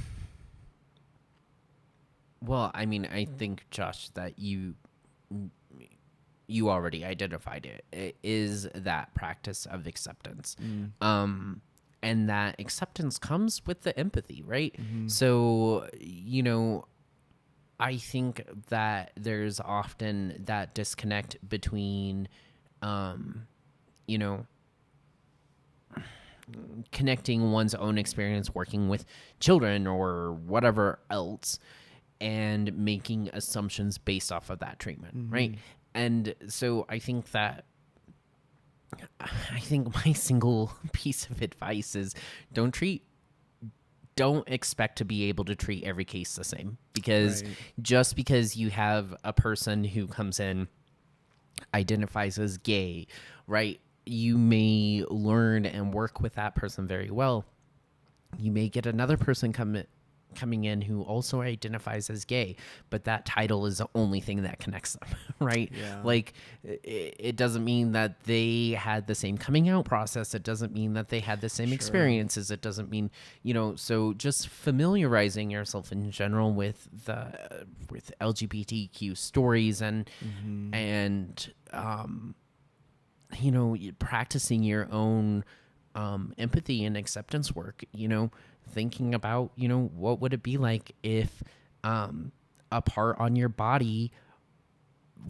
Speaker 2: I mean, I think, Josh, that you already identified it. It is that practice of acceptance. And that acceptance comes with the empathy, right? So, I think that there's often that disconnect between, connecting one's own experience working with children or whatever else and making assumptions based off of that treatment, right? And so I think my single piece of advice is don't expect to be able to treat every case the same, because just because you have a person who comes in, identifies as gay, right? You may learn and work with that person very well. You may get another person coming in who also identifies as gay, but that title is the only thing that connects them, right?
Speaker 1: Yeah.
Speaker 2: Like, it doesn't mean that they had the same coming out process. It doesn't mean that they had the same experiences. It doesn't mean, so just familiarizing yourself in general with LGBTQ stories and practicing your own empathy and acceptance work, thinking about, what would it be like if a part on your body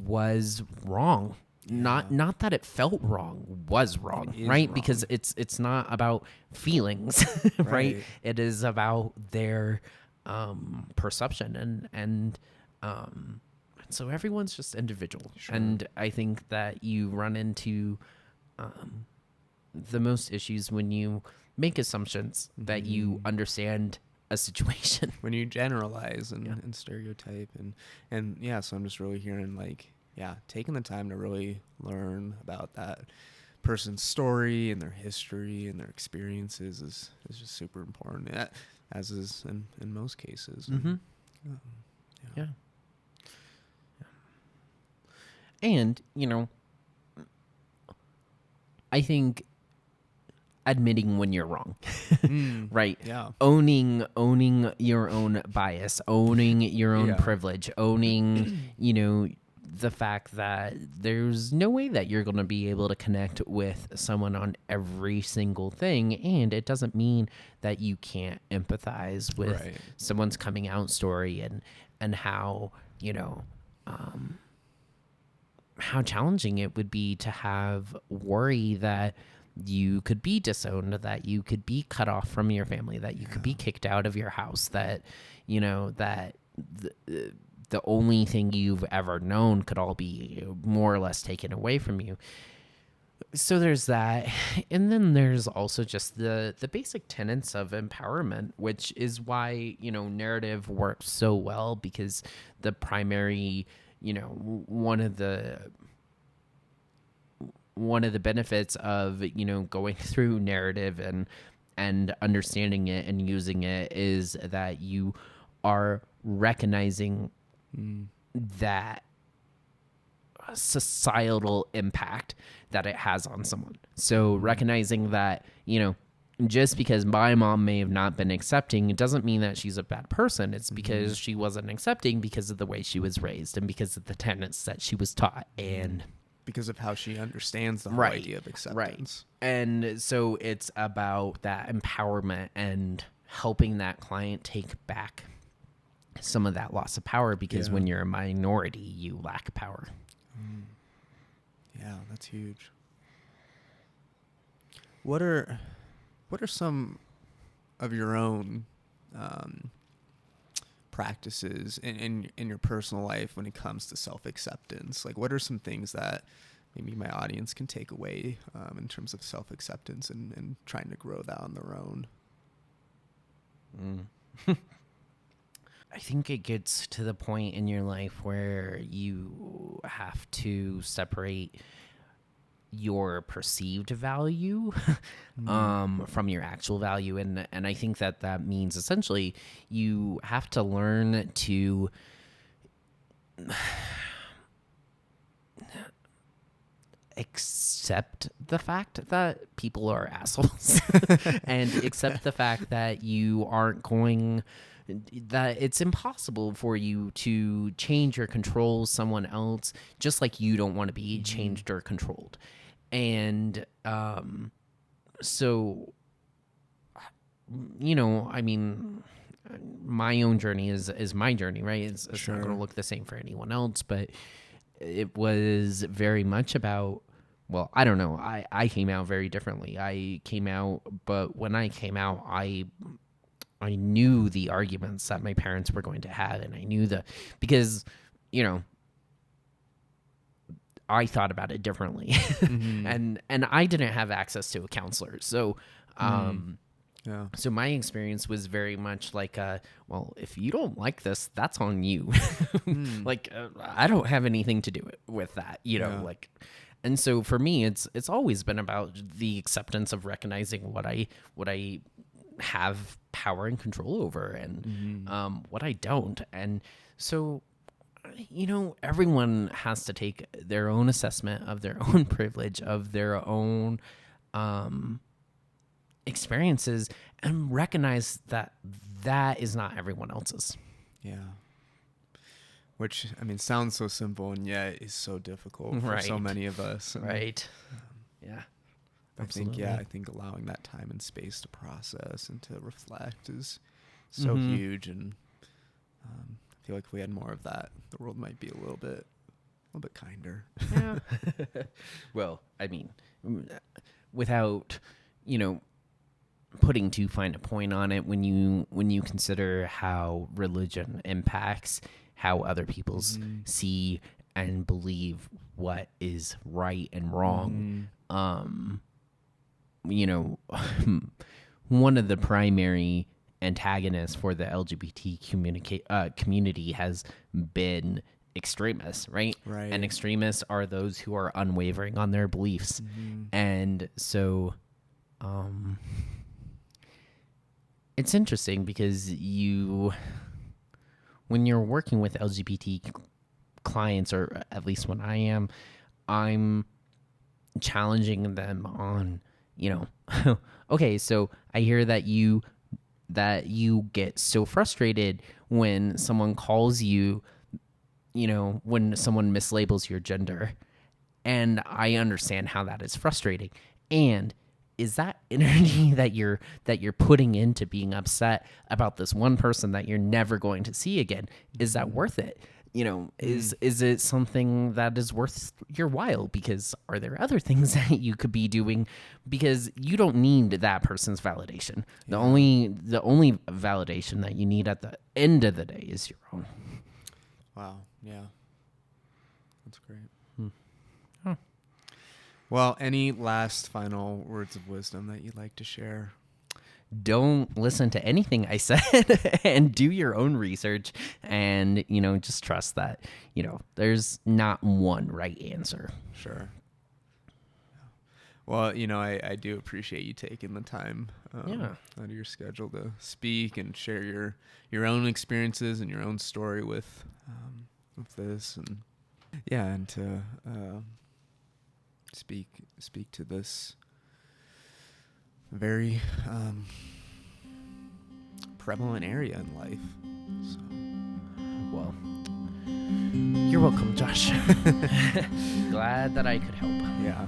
Speaker 2: was wrong? Not that it felt wrong, was wrong, right? Wrong. Because it's not about feelings, right? It is about their perception and so everyone's just individual. And I think that you run into the most issues when you make assumptions that you understand a situation.
Speaker 1: When you generalize and stereotype and so I'm just really hearing taking the time to really learn about that person's story and their history and their experiences is just super important, as is in most cases.
Speaker 2: And I think admitting when you're wrong, right?
Speaker 1: Yeah.
Speaker 2: Owning your own bias, owning your own privilege, owning, the fact that there's no way that you're going to be able to connect with someone on every single thing. And it doesn't mean that you can't empathize with someone's coming out story and how, how challenging it would be to have worry that you could be disowned, that you could be cut off from your family, that you could be kicked out of your house, that, that the only thing you've ever known could all be more or less taken away from you. So there's that. And then there's also just the basic tenets of empowerment, which is why, narrative works so well, because the primary, one of the benefits of, going through narrative and understanding it and using it is that you are recognizing that societal impact that it has on someone. So recognizing that, just because my mom may have not been accepting, it doesn't mean that she's a bad person. It's because she wasn't accepting because of the way she was raised and because of the tenets that she was taught and
Speaker 1: because of how she understands the whole idea of acceptance.
Speaker 2: And so it's about that empowerment and helping that client take back some of that loss of power, because when you're a minority, you lack power.
Speaker 1: Yeah, that's huge. What are some of your own practices in your personal life when it comes to self-acceptance? Like, what are some things that maybe my audience can take away in terms of self-acceptance and trying to grow that on their own?
Speaker 2: I think it gets to the point in your life where you have to separate your perceived value from your actual value. And I think that means essentially you have to learn to accept the fact that people are assholes and accept the fact that you aren't going that it's impossible for you to change or control someone else, just like you don't want to be changed or controlled. And so, I mean, my own journey is my journey, right? It's
Speaker 1: Sure.
Speaker 2: not going to look the same for anyone else, but it was very much about, well, I don't know. I came out very differently. But when I came out, I knew the arguments that my parents were going to have, and I knew because, I thought about it differently, and I didn't have access to a counselor. So, so my experience was very much like, well, if you don't like this, that's on you. Like, I don't have anything to do with that, like. And so for me, it's always been about the acceptance of recognizing what I have power and control over, and what I don't. And so, everyone has to take their own assessment of their own privilege, of their own experiences, and recognize that is not everyone else's.
Speaker 1: Yeah. Which, I mean, sounds so simple, and yet is so difficult for so many of us. And,
Speaker 2: right. Yeah. Absolutely.
Speaker 1: I think allowing that time and space to process and to reflect is so huge. And I feel like if we had more of that, the world might be a little bit kinder.
Speaker 2: Yeah. Well, I mean, without, putting too fine a point on it, when you consider how religion impacts how other people see and believe what is right and wrong, one of the primary antagonists for the LGBT community has been extremists, right?
Speaker 1: Right.
Speaker 2: And extremists are those who are unwavering on their beliefs. And so it's interesting because when you're working with LGBT clients, or at least when I'm challenging them on, okay, so I hear that you get so frustrated when someone calls you, when someone mislabels your gender, and I understand how that is frustrating. And is that energy that you're putting into being upset about this one person that you're never going to see again, is that worth it? Is it something that is worth your while? Because are there other things that you could be doing? Because you don't need that person's validation. The only validation that you need at the end of the day is your own.
Speaker 1: Wow. Yeah. That's great. Huh. Well, any last final words of wisdom that you'd like to share?
Speaker 2: Don't listen to anything I said and do your own research, and, just trust that, there's not one right answer.
Speaker 1: Sure. Well, I do appreciate you taking the time out of your schedule to speak and share your own experiences and your own story with this, and to speak to this very prevalent area in life. So.
Speaker 2: Well, you're welcome, Josh. Glad that I could help.
Speaker 1: Yeah.